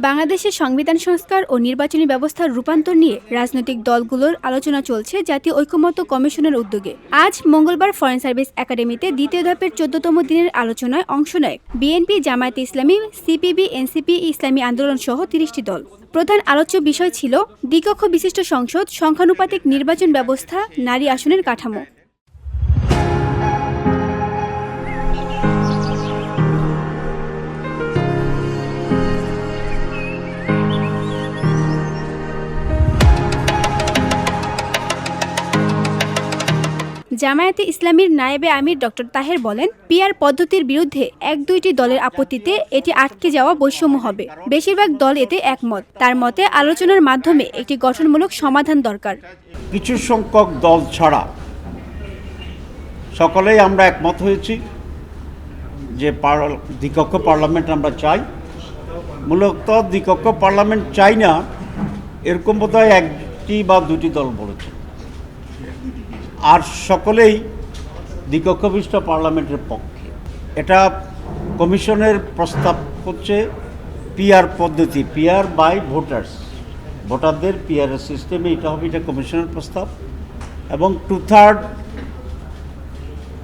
বাংলাদেশের সংবিধান সংস্কার ও নির্বাচনী ব্যবস্থার রূপান্তর নিয়ে রাজনৈতিক দলগুলোর আলোচনা চলছে জাতীয় ঐকমত্য কমিশনের উদ্যোগে। আজ মঙ্গলবার ফরেন সার্ভিস একাডেমিতে দ্বিতীয় ধাপের ১৪তম দিনের আলোচনায় অংশ নেয় বিএনপি, জামায়াতে ইসলামী, সিপিবি, এনসিপি, ইসলামী আন্দোলন সহ ৩০টি দল। প্রধান আলোচ্য বিষয় ছিল দ্বিকক্ষ বিশিষ্ট সংসদ, সংখ্যানুপাতিক নির্বাচন ব্যবস্থা, নারী আসনের কাঠামো। জামায়াতে ইসলামীর নায়েবে আমির ডক্টর তাহের বলেন, পিআর পদ্ধতির বিরুদ্ধে ১-২টি দলের আপত্তিতে এটি আটকে যাওয়া বৈষম্য হবে। বেশিরভাগ দল এতে একমত। তার মতে আলোচনার মাধ্যমে একটি গঠনমূলক সমাধান দরকার। কিছু সংখ্যক দল ছাড়া সকলেই আমরা একমত হয়েছি যে দ্বিকক্ষ পার্লামেন্ট আমরা চাই। মূলত দ্বিকক্ষ পার্লামেন্ট চাই না এরকম বোধহয় 1টি বা 2টি দল বলেছে, আর সকলেই দ্বিকক্ষ বিশিষ্ট পার্লামেন্টের পক্ষে। এটা কমিশনের প্রস্তাব হচ্ছে পিআর পদ্ধতি, পিআর বাই ভোটার্স, ভোটারদের পিআরের সিস্টেমে এটা হবে, এটা কমিশনের প্রস্তাব। এবং 2/3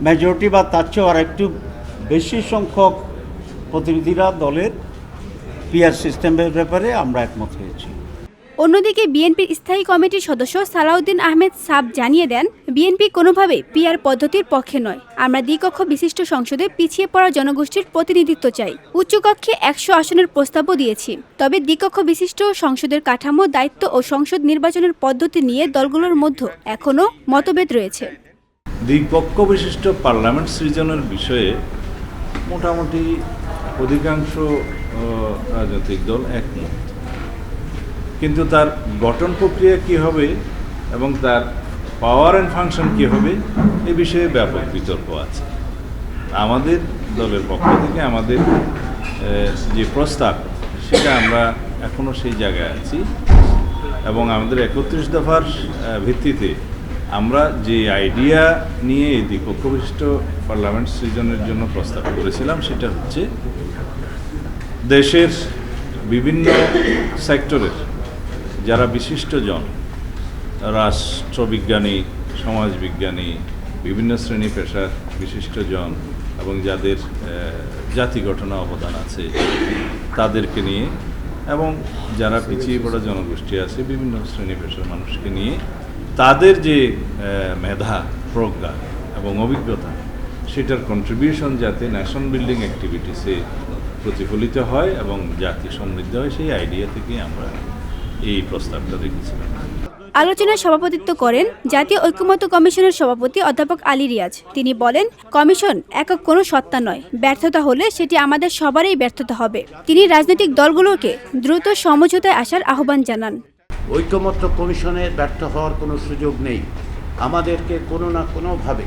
মেজরিটি বা তার চেয়েও আর একটু বেশি সংখ্যক প্রতিনিধিরা দলের পিআর সিস্টেমের ব্যাপারে আমরা একমত হয়েছি। অন্যদিকে বিএনপির স্থায়ী কমিটির সদস্য সালাউদ্দিন আহমেদ সাব জানিয়ে দেন, বিএনপি কোনোভাবেই পিআর পদ্ধতির পক্ষে নয়। আমরা দ্বিকক্ষ বিশিষ্ট সংসদে পিছিয়ে পড়া জনগোষ্ঠীর প্রতিনিধিত্ব চাই। উচ্চকক্ষে 100 আসনের প্রস্তাবও দিয়েছি। তবে দ্বিকক্ষ বিশিষ্ট সংসদের কাঠামো, দায়িত্ব ও সংসদ নির্বাচনের পদ্ধতি নিয়ে দলগুলোর মধ্যে এখনও মতভেদ রয়েছে। দ্বিকক্ষ বিশিষ্ট পার্লামেন্ট সৃজনের বিষয়ে মোটামুটি অধিকাংশ রাজনৈতিক দল একমত, কিন্তু তার গঠন প্রক্রিয়া কী হবে এবং তার পাওয়ার অ্যান্ড ফাংশন কী হবে এ বিষয়ে ব্যাপক বিতর্ক আছে। আমাদের দলের পক্ষ থেকে আমাদের যে প্রস্তাব সেটা আমরা এখনও সেই জায়গায় আছি এবং আমাদের 31 দফার ভিত্তিতে আমরা যে আইডিয়া নিয়ে এই দ্বিকক্ষ বিশিষ্ট পার্লামেন্ট সৃজনের জন্য প্রস্তাব করেছিলাম সেটা হচ্ছে দেশের বিভিন্ন সেক্টরের যারা বিশিষ্টজন, রাষ্ট্রবিজ্ঞানী, সমাজবিজ্ঞানী, বিভিন্ন শ্রেণী পেশার বিশিষ্টজন এবং যাদের জাতি গঠনে অবদান আছে তাদেরকে নিয়ে এবং যারা পিছিয়ে পড়া জনগোষ্ঠী আছে বিভিন্ন শ্রেণী পেশার মানুষকে নিয়ে তাদের যে মেধা, প্রজ্ঞা এবং অভিজ্ঞতা সেটার কন্ট্রিবিউশন যাতে ন্যাশন বিল্ডিং অ্যাক্টিভিটিসে প্রতিফলিত হয় এবং জাতি সমৃদ্ধ হয়, সেই আইডিয়া থেকে আমরা এই প্রস্তাবটা রেখেছিলাম। আলোচনায় সভাপতিত্ব করেন জাতীয় ঐকমত্য কমিশনের সভাপতি অধ্যাপক আলী রিয়াজ। তিনি বলেন, কমিশন একক কোনো সত্তা নয়, ব্যর্থতা হলে সেটি আমাদের সবারই ব্যর্থতা হবে। তিনি রাজনৈতিক দলগুলোকে দ্রুত সমঝোতায় আসার আহ্বান জানান। ঐকমত্য কমিশনের ব্যর্থ হওয়ার কোনো সুযোগ নেই। আমাদেরকে কোনো না কোনোভাবে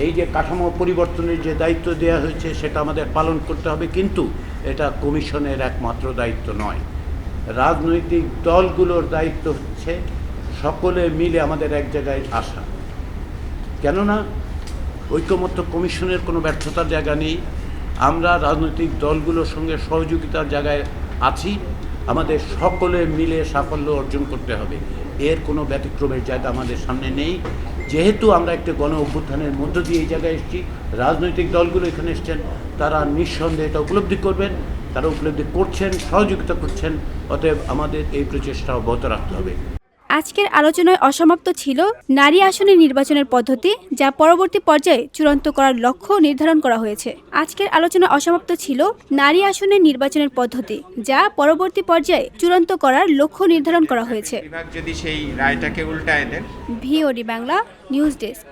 এই যে কাঠামো পরিবর্তনের যে দায়িত্ব দেওয়া হয়েছে সেটা আমাদের পালন করতে হবে, কিন্তু এটা কমিশনের একমাত্র দায়িত্ব নয়। রাজনৈতিক দলগুলোর দায়িত্ব হচ্ছে সকলে মিলে আমাদের এক জায়গায় আসা। কেননা ঐকমত্য কমিশনের কোনো ব্যর্থতার জায়গা নেই, আমরা রাজনৈতিক দলগুলোর সঙ্গে সহযোগিতার জায়গায় আছি। আমাদের সকলে মিলে সাফল্য অর্জন করতে হবে, এর কোনো ব্যতিক্রমের জায়গা আমাদের সামনে নেই। যেহেতু আমরা একটা গণ অভ্যুত্থানের মধ্য দিয়ে এই জায়গায় এসেছি, রাজনৈতিক দলগুলো এখানে এসছেন, তারা নিঃসন্দেহে এটা উপলব্ধি করবেন, তারা উপলব্ধি করছেন, সহযোগিতা করছেন। অতএব আমাদের এই প্রচেষ্টা অব্যাহত রাখতে হবে। আজকের আলোচনায় অসমাপ্ত ছিল নারী আসনে নির্বাচনের পদ্ধতি, যা পরবর্তী পর্যায়ে চূড়ান্ত করার লক্ষ্য নির্ধারণ করা হয়েছে। আজকের আলোচনা অসমাপ্ত ছিল নারী আসনে নির্বাচনের পদ্ধতি, যা পরবর্তী পর্যায়ে চূড়ান্ত করার লক্ষ্য নির্ধারণ করা হয়েছে। যদি সেই রায়টাকে উল্টায় দেন। VOD Bangla news desk.